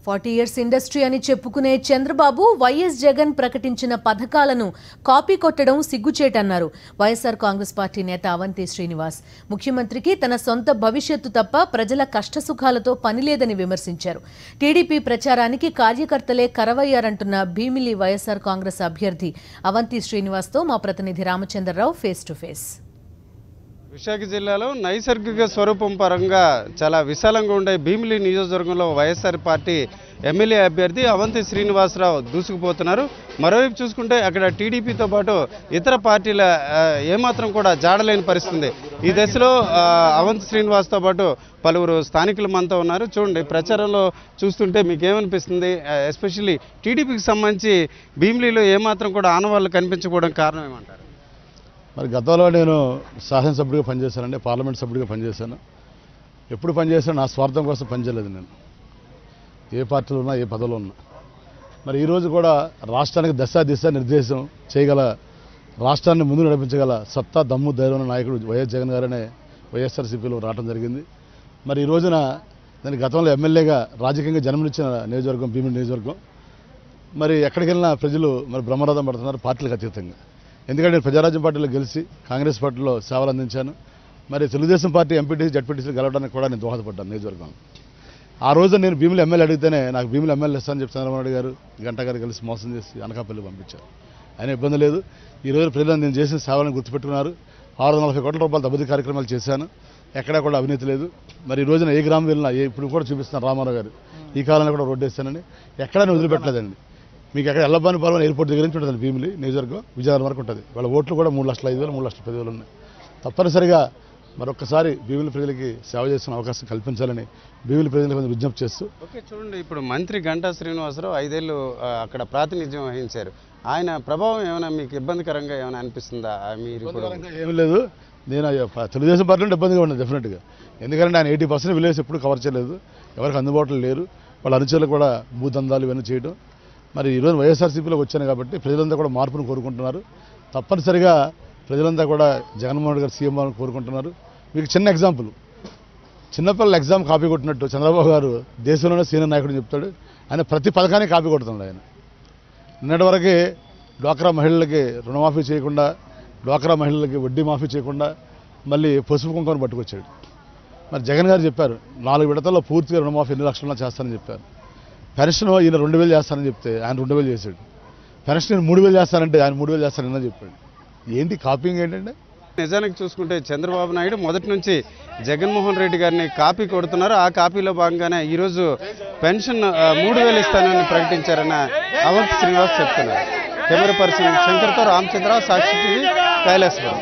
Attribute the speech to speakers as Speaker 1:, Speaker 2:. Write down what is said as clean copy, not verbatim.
Speaker 1: 40 years industry అని చెప్పుకునే Chandrababu YS Jagan ప్రకటించిన పథకాలను కాపీ కొట్టడం సిగ్గుచేటన్నారు వైఎస్ఆర్ కాంగ్రెస్ పార్టీ నేత అవంతి శ్రీనివాస్. ముఖ్యమంత్రికి తన సొంత భవిష్యత్తు తప్ప ప్రజల కష్టసుఖాలతో పనిలేదని విమర్శించారు. టీడీపీ ప్రచారానికి కార్యకర్తలే కరవయ్యారంటున్న భీమిలి వైఎస్ఆర్ కాంగ్రెస్ అభ్యర్థి అవంతి శ్రీనివాస్తో మా ప్రతినిధి Ramachandrarao face to face.
Speaker 2: Visakha జిల్లాలో నైసర్గిక స్వరూపం పరంగా చాలా విశాలంగా ఉండే భీమిలి నియోజకవర్గంలో వైఎస్ఆర్ పార్టీ ఎమ్మెల్యే అభ్యర్థి అవంతి శ్రీనివాసరావు దూసుకుపోతున్నారు. మరోవైపు చూసుకుంటే అక్కడ టీడీపీతో పాటు ఇతర పార్టీల ఏమాత్రం కూడా జాడలేని పరిస్థితి. ఈ దశలో అవంతి శ్రీనివాస్తో పాటు పలువురు స్థానికులు మనతో ఉన్నారు. చూడండి, ప్రచారంలో చూస్తుంటే మీకు ఏమనిపిస్తుంది? ఎస్పెషల్లీ టీడీపీకి సంబంధించి భీమిలిలో ఏమాత్రం కూడా ఆనవాళ్ళు కనిపించకపోవడం కారణం ఏమంటారు?
Speaker 3: మరి గతంలో నేను శాసనసభ్యుడిగా పనిచేశానండి, పార్లమెంట్ సభ్యుడిగా పనిచేశాను. ఎప్పుడు పనిచేశాను నా స్వార్థం కోసం పనిచేయలేదు. నేను ఏ పార్టీలో ఉన్నా, ఏ పదవిలో ఉన్నా. మరి ఈరోజు కూడా రాష్ట్రానికి దిశ నిర్దేశం చేయగల, రాష్ట్రాన్ని ముందు నడిపించగల సత్తా, దమ్ము, ధైర్యం నాయకుడు వైఎస్ జగన్ గారనే వైఎస్ఆర్సీపీలో రావడం జరిగింది. మరి ఈ రోజున నేను గతంలో ఎమ్మెల్యేగా రాజకీయంగా జన్మనిచ్చిన నియోజకవర్గం భీమిలి నియోజకవర్గం. మరి ఎక్కడికి వెళ్ళినా ప్రజలు మరి బ్రహ్మరథం పడుతున్నారు పార్టీలకు అతీతంగా. ఎందుకంటే నేను ప్రజారాజ్యం పార్టీలో గెలిచి కాంగ్రెస్ పార్టీలో సేవలు అందించాను. మరి తెలుగుదేశం పార్టీ ఎంపీటీసీ, జడ్పీటీసీలు గెలవడానికి కూడా నేను దోహదపడ్డాను నియోజకవర్గం. ఆ రోజు నేను భీమిలి ఎమ్మెల్యే అడిగితేనే నాకు భీమిలి ఎమ్మెల్యే ఇస్తానని చెప్పి చంద్రబాబు నాయుడు గారు, గంట గారు కలిసి మోసం చేసి అనకాపల్లి పంపించారు. అయినా ఇబ్బంది లేదు. ఈరోజు ప్రజలు నేను చేసిన సేవలను గుర్తుపెట్టుకున్నారు. 640 కోట్ల రూపాయల అభివృద్ధి కార్యక్రమాలు చేశాను. ఎక్కడా కూడా అవినీతి లేదు. మరి ఈ రోజున ఏ గ్రామం వెళ్ళినా, ఇప్పుడు కూడా చూపిస్తున్నారు రామారావు గారు, ఈ కాలంలో కూడా రోడ్డు వేస్తానని ఎక్కడా నేను వదిలిపెట్టలేదండి. మీకు ఎక్కడ ఎల్లబానిపాలెం ఎయిర్పోర్ట్ దగ్గర నుంచి ఉంటుంది భీమిలి నియోజకవర్గం, విజయనగరం వరకు ఉంటుంది. వాళ్ళ ఓట్లు కూడా 3,05,000, 3,10,000 ఉన్నాయి. తప్పనిసరిగా మరొకసారి భీమిలి ప్రజలకి సేవ చేస్తున్న అవకాశం కల్పించాలని భీమిలి ప్రజలకు విజ్ఞప్తి చేస్తూ.
Speaker 2: ఓకే, చూడండి, ఇప్పుడు మంత్రి గంటా శ్రీనివాసరావు 5 ఏళ్ళు అక్కడ ప్రాతినిధ్యం వహించారు. ఆయన ప్రభావం ఏమైనా మీకు ఇబ్బందికరంగా ఏమైనా అనిపిస్తుందా? మీరు
Speaker 3: ఏమీ లేదు. నేను తెలుగుదేశం పార్టీ నుండి ఇబ్బందిగా ఉండదు డెఫినెట్గా. ఎందుకంటే ఆయన 80% విలేజ్ ఎప్పుడు కవర్ చేయలేదు, ఎవరికి అందుబాటులో లేరు. వాళ్ళ అనుచరులు కూడా భూదందాలు ఇవన్నీ చేయడం. మరి ఈరోజు వైఎస్ఆర్సీపీలోకి వచ్చాను కాబట్టి ప్రజలంతా కూడా మార్పును కోరుకుంటున్నారు. తప్పనిసరిగా ప్రజలంతా కూడా జగన్మోహన్ గారు సీఎం అని కోరుకుంటున్నారు. మీకు చిన్న ఎగ్జాంపుల్, చిన్నపిల్లల ఎగ్జామ్ కాపీ కొట్టినట్టు చంద్రబాబు గారు దేశంలోనే సీనియర్ నాయకుడు చెప్తాడు. ఆయన ప్రతి పథకాన్ని కాపీ కొడుతున్నాడు. ఆయన నిన్నటి వరకే డ్వాక్రా మహిళలకి రుణమాఫీ చేయకుండా, డ్వాక్రా మహిళలకి వడ్డీ మాఫీ చేయకుండా మళ్ళీ పసుపు కుంకుమను పట్టుకొచ్చాడు. మరి జగన్ గారు చెప్పారు 4 విడతల్లో పూర్తిగా రుణమాఫీ 2 లక్షల చేస్తానని చెప్పారు. పెన్షన్ ఈయన 2,000 చేస్తానని చెప్తే ఆయన 2,000 చేశాడు. పెన్షన్ 3,000 చేస్తానంటే ఆయన 3,000 చేస్తానని చెప్పాడు. ఏంటి కాపీయింగ్ ఏంటంటే?
Speaker 2: నిజానికి చూసుకుంటే చంద్రబాబు నాయుడు మొదటి నుంచి జగన్మోహన్ రెడ్డి గారిని కాపీ కొడుతున్నారు. ఆ కాపీలో భాగంగానే ఈరోజు పెన్షన్ 3,000 ఇస్తానని ప్రకటించారన్న అవంతి శ్రీనివాస్ చెప్తున్నారు. కెమెరా పర్సన్ శంకర్తో రామచంద్ర, సాక్షి టీవీ, కైలాసపురం.